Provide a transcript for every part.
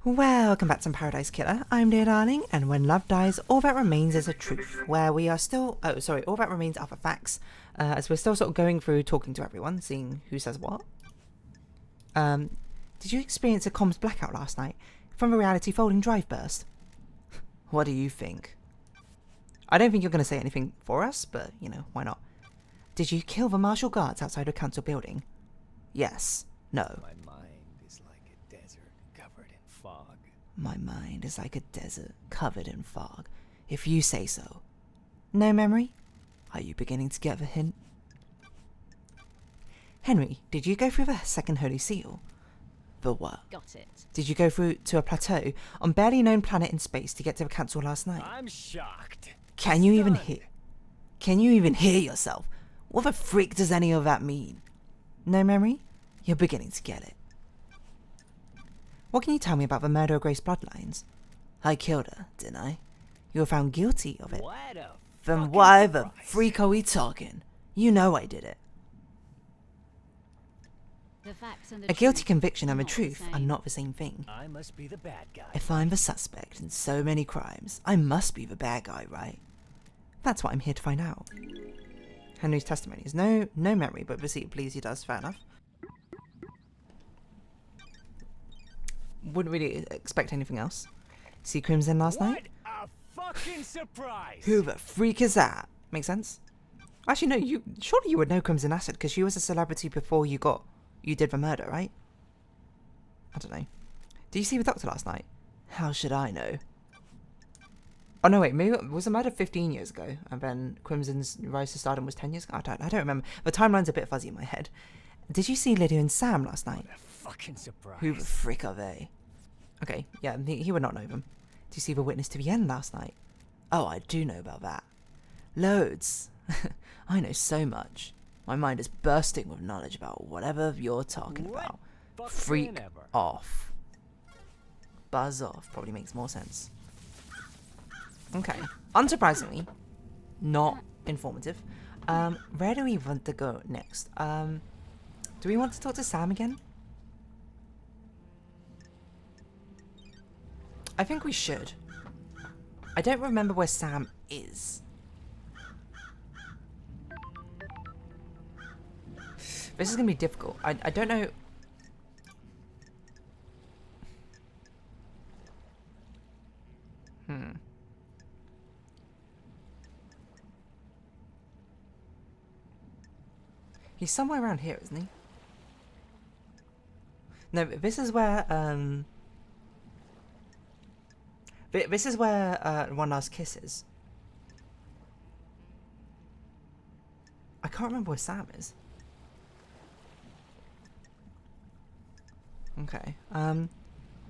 Welcome back to Paradise Killer. I'm Dear Darling, and when love dies, all that remains is a truth. Where we are still, all that remains are the facts. As we're still sort of going through talking to everyone, seeing who says what. Did you experience a comms blackout last night from a reality folding drive burst? What do you think? I don't think you're going to say anything for us, but you know, why not? Did you kill the martial guards outside a council building? Yes. No. My mind is like a desert covered in fog. My mind is like a desert covered in fog, if you say so. No memory? Are you beginning to get the hint? Henry, did you go through the second holy seal? The what? Got it. Did you go through to a plateau on barely known planet in space to get to the council last night? I'm shocked. Can you even hear yourself? What the freak does any of that mean? No memory? You're beginning to get it. What can you tell me about the murder of Grace Bloodlines? I killed her, didn't I? You were found guilty of it. What a Then fucking why the surprise. freak are we talking? You know I did it. The facts and the A guilty truth conviction and the not the truth are same. not the same thing. I must be the bad guy. If I'm the suspect in so many crimes, I must be the bad guy, right? That's what I'm here to find out. Henry's testimony is no memory, but receipt please he does, fair enough. Wouldn't really expect anything else. See Crimson last night? What a fucking surprise! Who the freak is that? Makes sense? Actually, no, surely you would know Crimson Acid, because she was a celebrity before you did the murder, right? I don't know. Did you see the doctor last night? How should I know? Oh no, wait, maybe was the murder 15 years ago, and then Crimson's rise to stardom was 10 years ago? I don't remember. The timeline's a bit fuzzy in my head. Did you see Lydia and Sam last night? What a fucking surprise. Who the frick are they? Okay, yeah, he would not know them. Did you see the witness to the end last night? Oh, I do know about that. Loads. I know so much. My mind is bursting with knowledge about whatever you're talking What about. fucking Freak ever. off. Buzz off probably makes more sense. Okay. Unsurprisingly, not informative. Where do we want to go next? Do we want to talk to Sam again? I think we should. I don't remember where Sam is. This is going to be difficult. I don't know. He's somewhere around here, isn't he? No, this is where, this is where, One Last Kiss is. I can't remember where Sam is. Okay,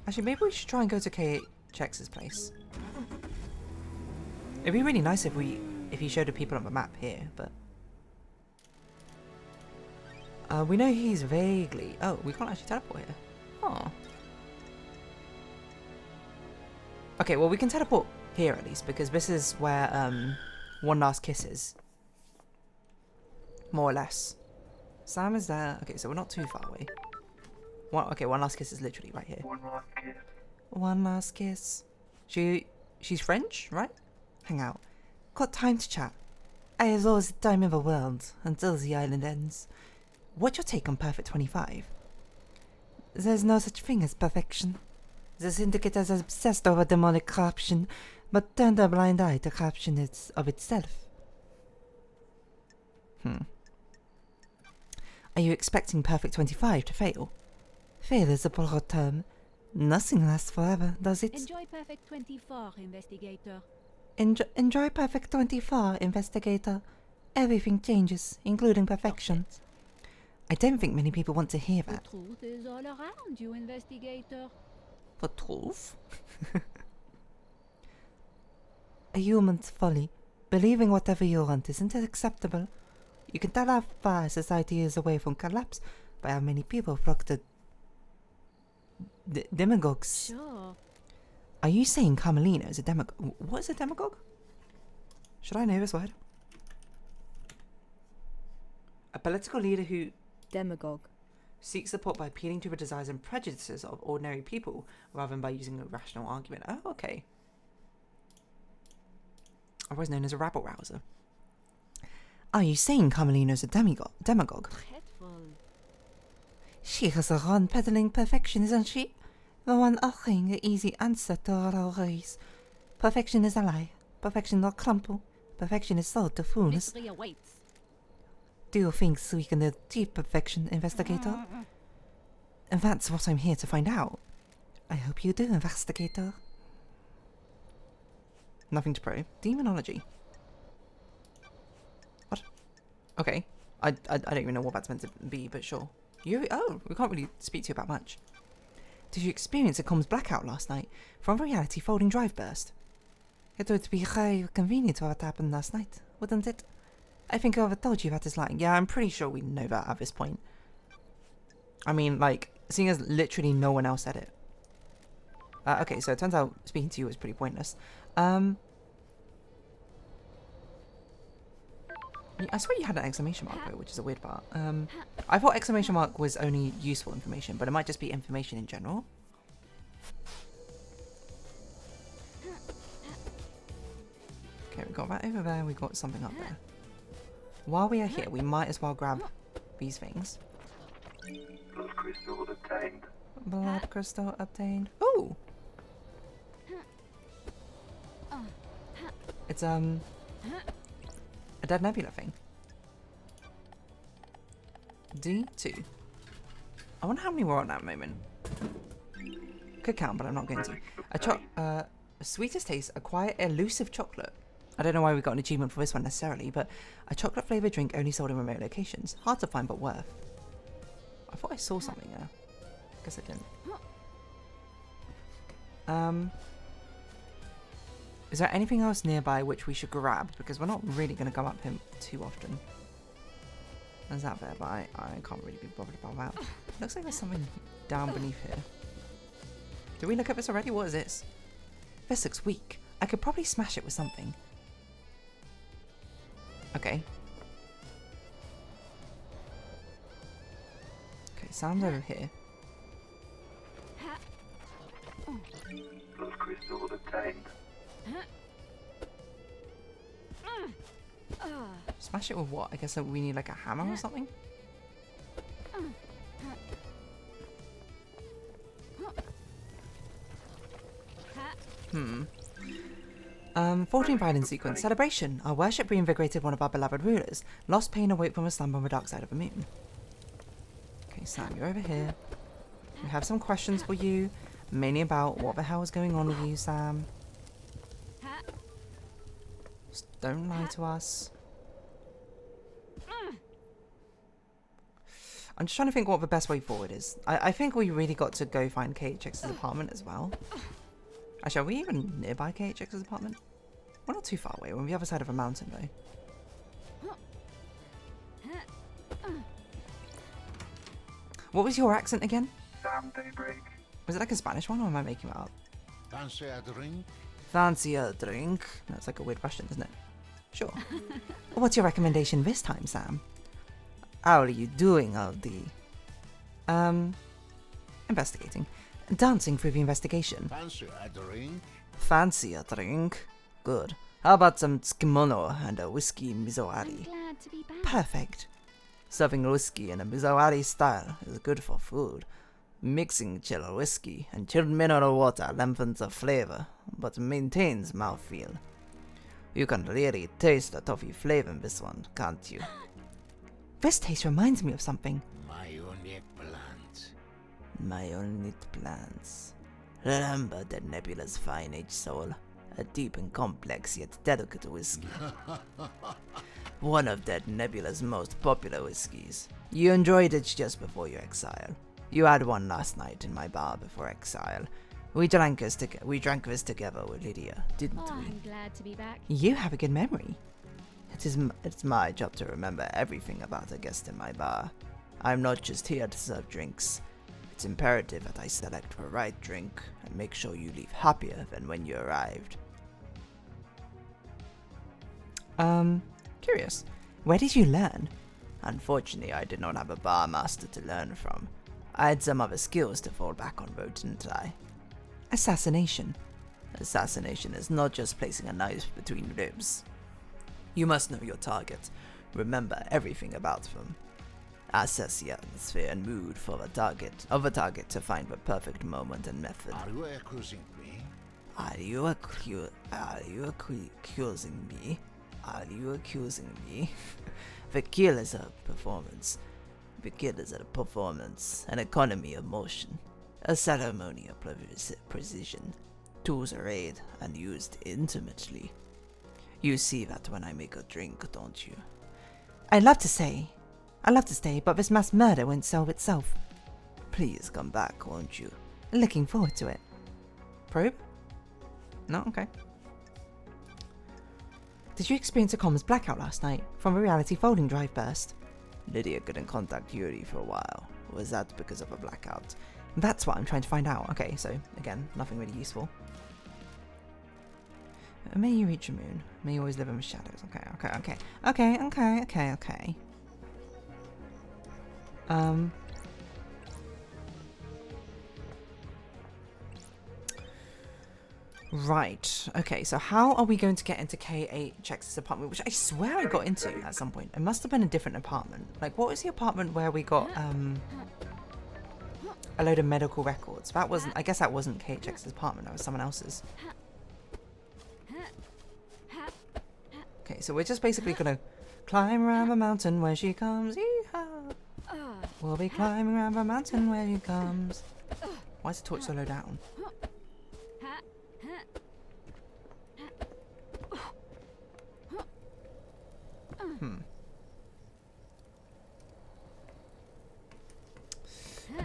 actually, maybe we should try and go to KHX's place. It'd be really nice if he showed the people on the map here, but... we know he's vaguely... Oh, we can't actually teleport here. Oh. Okay, well, we can teleport here at least, because this is where, One Last Kiss is. More or less. Sam is there. Okay, so we're not too far away. Okay, One Last Kiss is literally right here. One last kiss. One last kiss. She's French, right? Hang out. Got time to chat. I have all the time in the world until the island ends. What's your take on Perfect 25? There's no such thing as perfection. The syndicate is obsessed over demonic corruption, but turned a blind eye to corruption of itself. Are you expecting Perfect 25 to fail? Fail is a broad term. Nothing lasts forever, does it? Enjoy Perfect 24, Investigator. Enjoy Perfect 24, Investigator. Everything changes, including perfection. I don't think many people want to hear The that. truth is all around you, Investigator. The truth? A human's folly. Believing whatever you want isn't acceptable. You can tell how far society is away from collapse by how many people flock to demagogues. Sure. Are you saying Carmelina is a demagogue? What is a demagogue? Should I know this word? A political leader who... Demagogue. Seek support by appealing to the desires and prejudices of ordinary people rather than by using a rational argument. Oh, okay. Otherwise known as a rabble-rouser. Are you saying Carmelino's a demagogue? Dreadful. She has a run peddling perfection, isn't she? The one offering the easy answer to all our worries. Perfection is a lie. Perfection will crumble. Perfection is sold to fools. Mystery awaits. Do you think we can achieve perfection, investigator? And that's what I'm here to find out. I hope you do, investigator. Nothing to probe. Demonology. What? Okay. I don't even know what that's meant to be, but sure. Oh, we can't really speak to you about much. Did you experience a comms blackout last night from reality folding drive burst? It would be very convenient to what happened last night, wouldn't it? I think whoever told you that is lying. Yeah, I'm pretty sure we know that at this point. I mean, like, seeing as literally no one else said it. Okay, so it turns out speaking to you was pretty pointless. I swear you had an exclamation mark though, which is a weird part. I thought exclamation mark was only useful information, but it might just be information in general. Okay, we got that over there, we got something up there. While we are here, we might as well grab these things. Blood crystal obtained. Blood crystal obtained. Ooh! It's, a dead nebula thing. D2. I wonder how many we're on at the moment. Could count, but I'm not going to. Sweetest taste, acquire elusive chocolate. I don't know why we got an achievement for this one necessarily, but a chocolate flavoured drink only sold in remote locations. Hard to find, but worth. I thought I saw something there. Guess I didn't. Is there anything else nearby which we should grab? Because we're not really going to come up him too often. There's that there, but I can't really be bothered about that. Looks like there's something down beneath here. Did we look at this already? What is this? This looks weak. I could probably smash it with something. Okay. Okay, sounds over here. Blood crystal obtained. Smash it with what? I guess we need like a hammer or something? Hmm. 14 Biden sequence. Celebration. Our worship reinvigorated one of our beloved rulers. Lost pain awoke from a slumber on the dark side of the moon. Okay, Sam, you're over here. We have some questions for you. Mainly about what the hell is going on with you, Sam. Just don't lie to us. I'm just trying to think what the best way forward is. I think we really got to go find KHX's apartment as well. Actually, are we even nearby KHX's apartment? We're not too far away. We're on the other side of a mountain, though. What was your accent again? Sam Daybreak. Was it like a Spanish one, or am I making that up? Fancy a drink? Fancy a drink? That's like a weird question, isn't it? Sure. What's your recommendation this time, Sam? How are you doing, Aldi? Investigating. Dancing through the investigation. Fancy a drink? Fancy a drink? Good. How about some kimono and a whiskey I'm mizoari? glad to be back. Perfect. Serving whiskey in a mizoari style is good for food. Mixing chilled whiskey and chilled mineral water lengthens the flavor, but maintains mouthfeel. You can really taste the toffee flavor in this one, can't you? This taste reminds me of something. My unique plant. My only plants. Remember that Nebula's fine aged soul, a deep and complex yet delicate whiskey. One of that Nebula's most popular whiskies. You enjoyed it just before your exile. You had one last night in my bar before exile. We drank this together with Lydia, didn't Oh, we? I'm glad to be back. You have a good memory. It's my job to remember everything about a guest in my bar. I'm not just here to serve drinks. It's imperative that I select the right drink and make sure you leave happier than when you arrived. Curious. Where did you learn? Unfortunately, I did not have a bar master to learn from. I had some other skills to fall back on, though, didn't I? Assassination. Assassination is not just placing a knife between ribs. You must know your target. Remember everything about them. Assess the atmosphere and mood for the target to find the perfect moment and method. Are you accusing me? Are you accusing me? Are you accusing me? The kill is a performance. The kill is a performance, an economy of motion, a ceremony of precision. Tools are aid and used intimately. You see that when I make a drink, don't you? I'd love to stay, but this mass murder won't solve itself. Please come back, won't you? Looking forward to it. Probe? No? Okay. Did you experience a comms blackout last night from a reality folding drive burst? Lydia couldn't contact Yuri for a while. Was that because of a blackout? That's what I'm trying to find out. Okay, so again, nothing really useful. May you reach the moon. May you always live in the shadows. Okay. Right. Okay, so how are we going to get into KHX's apartment, which I swear I got into at some point? It must have been a different apartment. Like, what was the apartment where we got a load of medical records? That wasn't, I guess that wasn't KHX's apartment, that was someone else's. Okay, so we're just basically gonna climb around the mountain where she comes. Yeehaw! We'll be climbing around the mountain where she comes. Why is the torch so low down?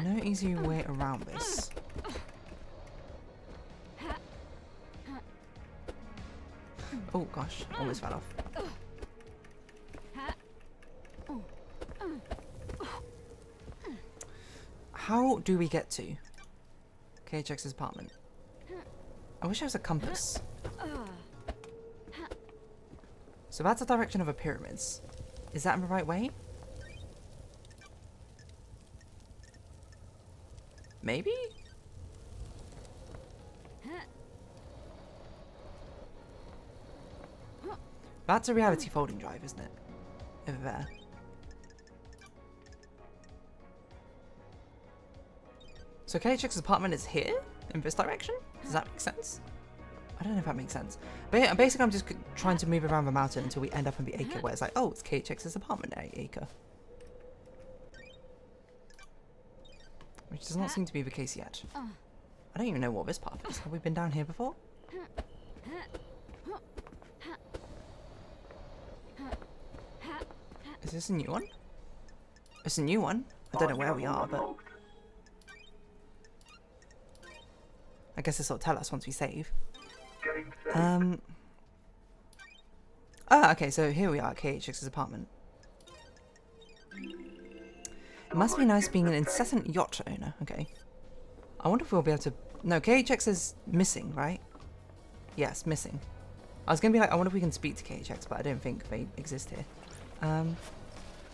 No easy way around this. Oh gosh, almost fell off. How do we get to KHX's apartment? I wish there was a compass. So that's the direction of the pyramids. Is that in the right way? Maybe? That's a reality folding drive, isn't it? Over there. So KHX's apartment is here? In this direction? Does that make sense? I don't know if that makes sense. But yeah, basically I'm just trying to move around the mountain until we end up in the acre where it's like, oh, it's KHX's apartment acre. Which does not seem to be the case yet. I don't even know what this path is. Have we been down here before? Is this a new one? It's a new one. I don't know where we are, but I guess this will tell us once we save. Okay, so here we are at KHX's apartment. It must be nice being an incessant yacht owner. Okay. I wonder if we'll be able to... No, KHX is missing, right? Yes, missing. I was going to be like, I wonder if we can speak to KHX, but I don't think they exist here.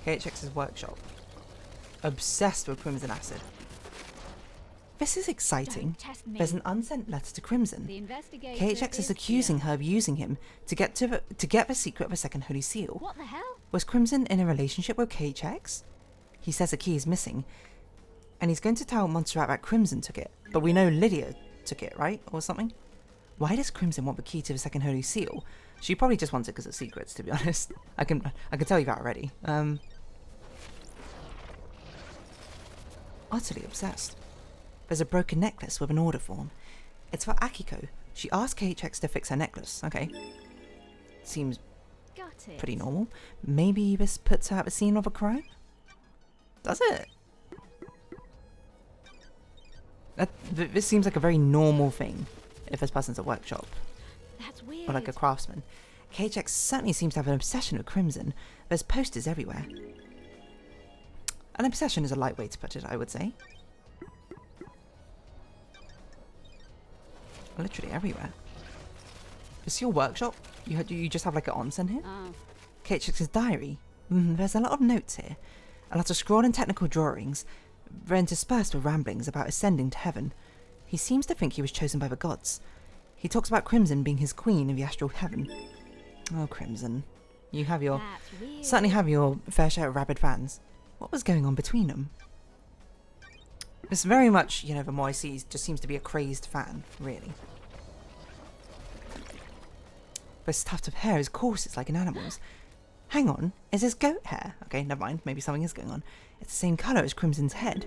KHX's workshop. Obsessed with Crimson Acid. This is exciting. There's an unsent letter to Crimson. KHX is accusing her of using him to get the secret of the second Holy Seal. What the hell? Was Crimson in a relationship with KHX? He says a key is missing, and he's going to tell Montserrat that Crimson took it. But we know Lydia took it, right? Or something? Why does Crimson want the key to the second Holy Seal? She probably just wants it because of secrets, to be honest. I can tell you that already. Utterly obsessed. There's a broken necklace with an order form. It's for Akiko. She asked KHX to fix her necklace. Okay. Seems pretty normal. Maybe this puts her at the scene of a crime? Does it? This seems like a very normal thing if this person's a workshop. That's weird. Or like a craftsman. KHX certainly seems to have an obsession with Crimson. There's posters everywhere. An obsession is a light way to put it, I would say. Literally everywhere. Is your workshop? You just have like an onsen here? Oh. KHX's diary. There's a lot of notes here. A lot of scrawled and technical drawings, interspersed with ramblings about ascending to heaven. He seems to think he was chosen by the gods. He talks about Crimson being his queen in the astral heaven. Oh, Crimson. You have your... That's weird. certainly have your fair share of rabid fans. What was going on between them? It's very much, you know, the more I see, he just seems to be a crazed fan, really. This tuft of hair is coarse, it's like an animal's. Hang on, is this goat hair? Okay, never mind, maybe something is going on. It's the same colour as Crimson's head.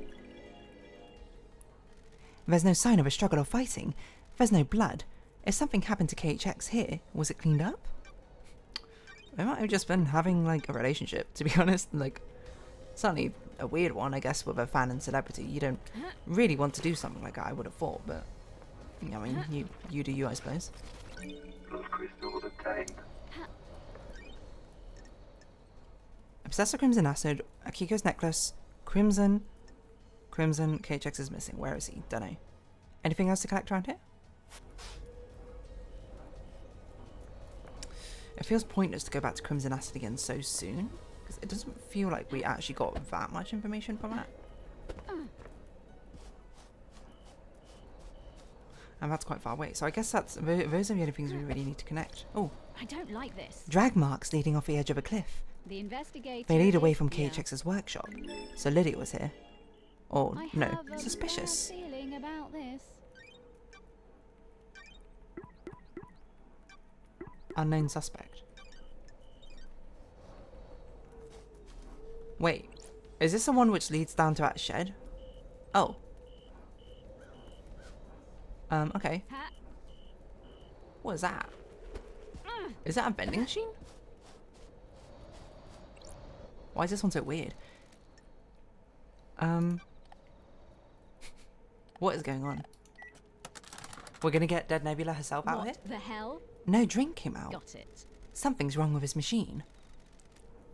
There's no sign of a struggle or fighting. There's no blood. If something happened to KHX here, was it cleaned up? They might have just been having, like, a relationship, to be honest. Like, certainly a weird one, I guess, with a fan and celebrity. You don't really want to do something like that, I would have thought, but... I mean, you do you, I suppose. Love crystal obtained. Obsessor Crimson Acid, Akiko's necklace, Crimson, KHX is missing. Where is he? Dunno. Anything else to collect around here? It feels pointless to go back to Crimson Acid again so soon, because it doesn't feel like we actually got that much information from that. And that's quite far away, so I guess those are the only things we really need to connect. Oh, I don't like this. drag marks leading off the edge of a cliff. The investigator. They lead away is from here. KHX's workshop, so Lydia was here. Or, I no, have a suspicious. bad feeling about this. Unknown suspect. Wait, is this the one which leads down to that shed? Oh. Okay. Ha. What is that? Is that a vending machine? Why is this one so weird? What is going on? We're gonna get Dead Nebula herself out What here? the hell? No, drink him out. Got it. Something's wrong with his machine.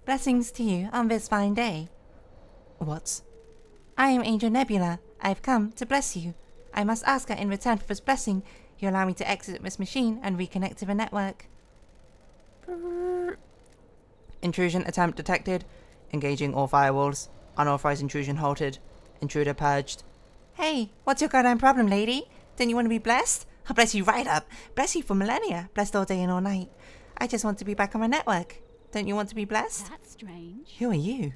Blessings to you on this fine day. What? I am Angel Nebula. I've come to bless you. I must ask that in return for this blessing, you allow me to exit this machine and reconnect to the network. Intrusion attempt detected. Engaging all firewalls. Unauthorized intrusion halted. Intruder purged. Hey, what's your goddamn problem, lady? Don't you want to be blessed? I'll bless you right up. Bless you for millennia. Blessed all day and all night. I just want to be back on my network. Don't you want to be blessed? That's strange. Who are you?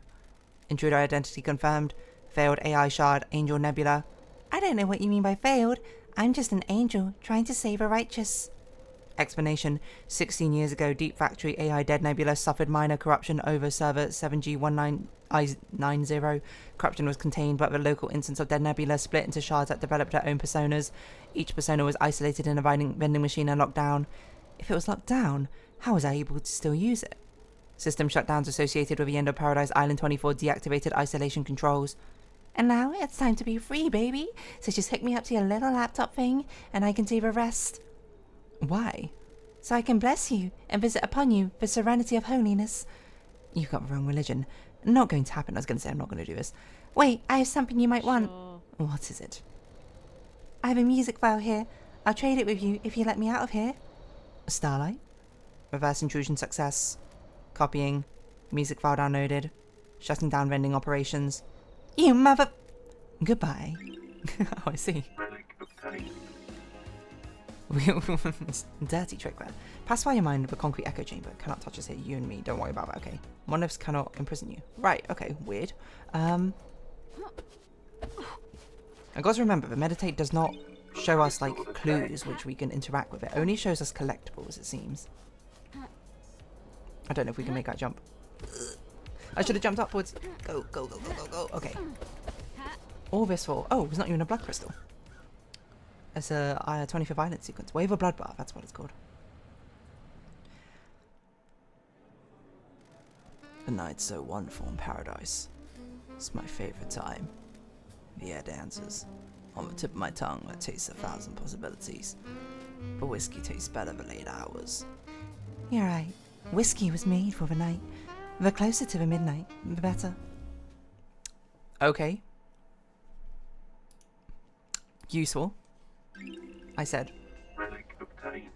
Intruder identity confirmed. Failed AI shard, Angel Nebula. I don't know what you mean by failed. I'm just an angel trying to save a righteous. Explanation. 16 years ago, Deep Factory AI Dead Nebula suffered minor corruption over server 7G19I90. Corruption was contained, but the local instance of Dead Nebula split into shards that developed their own personas. Each persona was isolated in a vending machine and locked down. If it was locked down, how was I able to still use it? System shutdowns associated with the end of Paradise Island 24 deactivated isolation controls. And now it's time to be free, baby. So just hook me up to your little laptop thing, and I can do the rest. Why? So I can bless you and visit upon you the serenity of holiness. You got the wrong religion. Not going to happen. I was going to say I'm not going to do this. Wait, I have something you might want. Sure. What is it? I have a music file here. I'll trade it with you if you let me out of here. Starlight? Reverse intrusion success. Copying. Music file downloaded. Shutting down vending operations. You mother... Goodbye. Oh, I see. Relic obtained. Dirty trick there. Pacify your mind with a concrete echo chamber. Cannot touch us here. You and me. Don't worry about that. Okay. Monoliths cannot imprison you. Right. Okay. Weird. I got to remember, the meditate does not show us like clues which we can interact with. It only shows us collectibles, it seems. I don't know if we can make that jump. I should have jumped upwards. Go, go, go, go, go, go. Okay. All this for... Oh, it's not even a blood crystal. It's a 25th Violence sequence. Wave of Bloodbath, that's what it's called. The night's so wonderful in paradise. It's my favorite time. The air dances. On the tip of my tongue, I taste 1,000 possibilities. But whiskey tastes better the late hours. You're right. Whiskey was made for the night. The closer to the midnight, the better. Okay. Useful. I said. Relic obtained.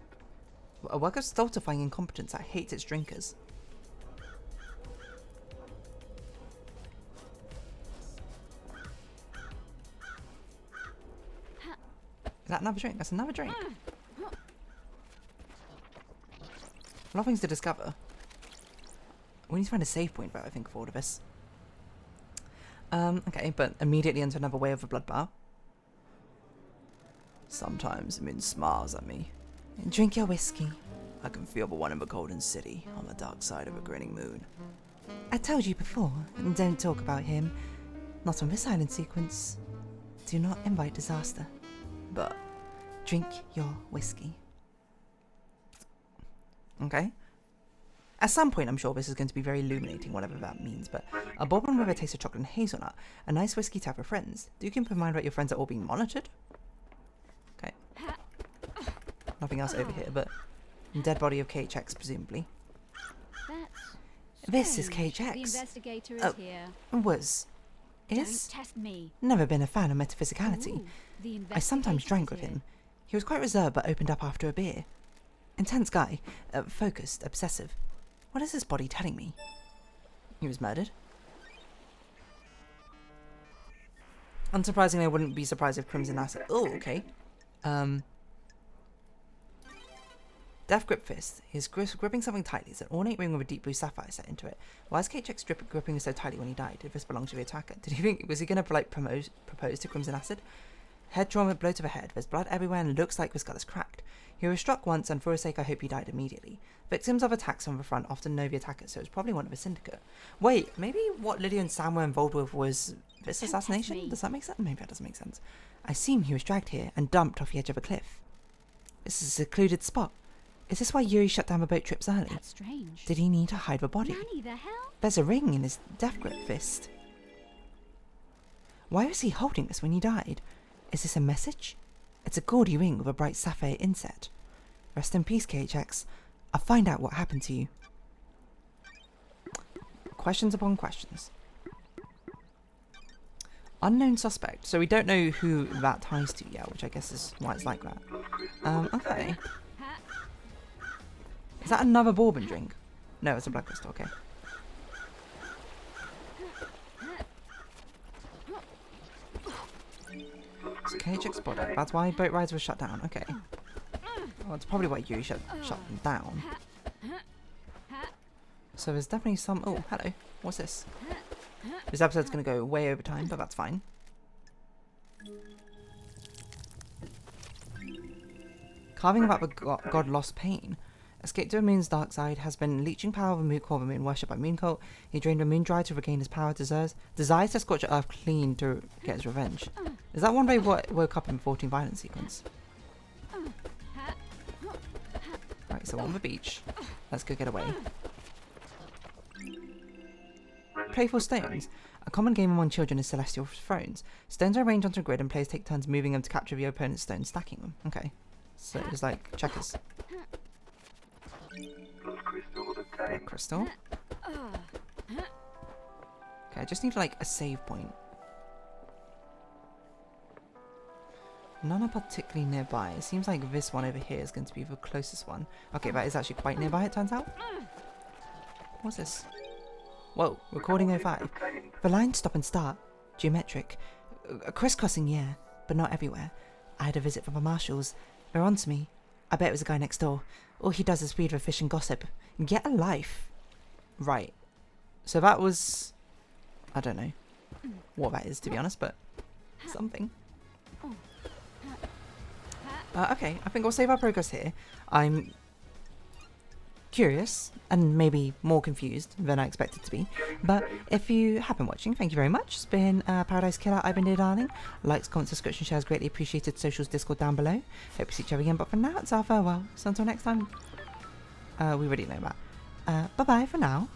A work of stultifying incompetence that hates its drinkers. that another drink? That's another drink. A lot of things to discover. We need to find a save point, though, I think, for all of this. Okay, but immediately into another way of a blood bar. Sometimes the moon smiles at me. Drink your whiskey. I can feel the one in the golden city on the dark side of a grinning moon. I told you before, don't talk about him. Not on this island sequence. Do not invite disaster. But drink your whiskey. Okay. At some point, I'm sure this is going to be very illuminating, whatever that means, but a bourbon with a taste of chocolate and hazelnut, a nice whiskey to have with friends. Do you keep in mind that your friends are all being monitored? Okay. Nothing else over here, but dead body of KHX, presumably. This is Strange. KHX. The investigator is here. Was. Is. Don't test me. Never been a fan of metaphysicality. Ooh, the I sometimes investigator drank is with here. him. He was quite reserved but opened up after a beer. Intense guy. Focused, obsessive. What is this body telling me? He was murdered? Unsurprisingly, I wouldn't be surprised if Crimson Acid... Oh, okay. Death Grip Fist. He's gripping something tightly. It's an ornate ring with a deep blue sapphire set into it. Why is KHX gripping so tightly when he died? Did this belong to the attacker? Did he think... Was he going to, like, propose to Crimson Acid? Head trauma, blow to the head. There's blood everywhere and looks like the skull is cracked. He was struck once, and for his sake I hope he died immediately. Victims of attacks from the front often know the attacker, so it's probably one of the syndicate. Wait, maybe what Lydia and Sam were involved with was this assassination? Does that make sense? Maybe that doesn't make sense. I assume he was dragged here and dumped off the edge of a cliff. This is a secluded spot. Is this why Yuri shut down the boat trips early? That's strange. Did he need to hide the body? Nanny, the hell? There's a ring in his death grip fist. Why was he holding this when he died? Is this a message? It's a gaudy ring with a bright sapphire inset. Rest in peace, KHX. I'll find out what happened to you. Questions upon questions. Unknown suspect. So we don't know who that ties to yet, which I guess is why it's like that. Okay. Is that another bourbon drink? No, it's a blood crystal, okay. It's KHX body. That's why boat rides were shut down, okay. Well, it's probably why Yuri shut them down. So there's definitely some... Oh, hello. What's this? This episode's going to go way over time, but that's fine. Carving about the god lost pain. Escape to the moon's dark side, has been leeching power of the moon core of the moon, worshipped by moon cult. He drained the moon dry to regain his power, desires to scorch the earth clean to get his revenge. Is that one day what woke up in 14 violence sequence? Right, so on the beach. Let's go get away. Playful stones. A common game among children is Celestial Thrones. Stones are arranged onto a grid and players take turns moving them to capture the opponent's stones, stacking them. Okay. So it's like checkers. Blood crystal. Okay, I just need like a save point. None are particularly nearby. It seems like this one over here is going to be the closest one. Okay, that is actually quite nearby, it turns out. What's this? Whoa, recording 05. The lines stop and start. Geometric. Crisscrossing, yeah, but not everywhere. I had a visit from the marshals. They're on to me. I bet it was a guy next door. All he does is feed the fish and gossip. Get a life. Right. So that was... I don't know what that is, to be honest, but something. Okay, I think we'll save our progress here. I'm curious and maybe more confused than I expected to be. But if you have been watching, thank you very much. It's been Paradise Killer. I've been dear darling. Likes, comments, subscription, shares greatly appreciated. Socials, Discord down below. Hope to see each other again. But for now, it's our farewell. So until next time, we already know that. Bye bye for now.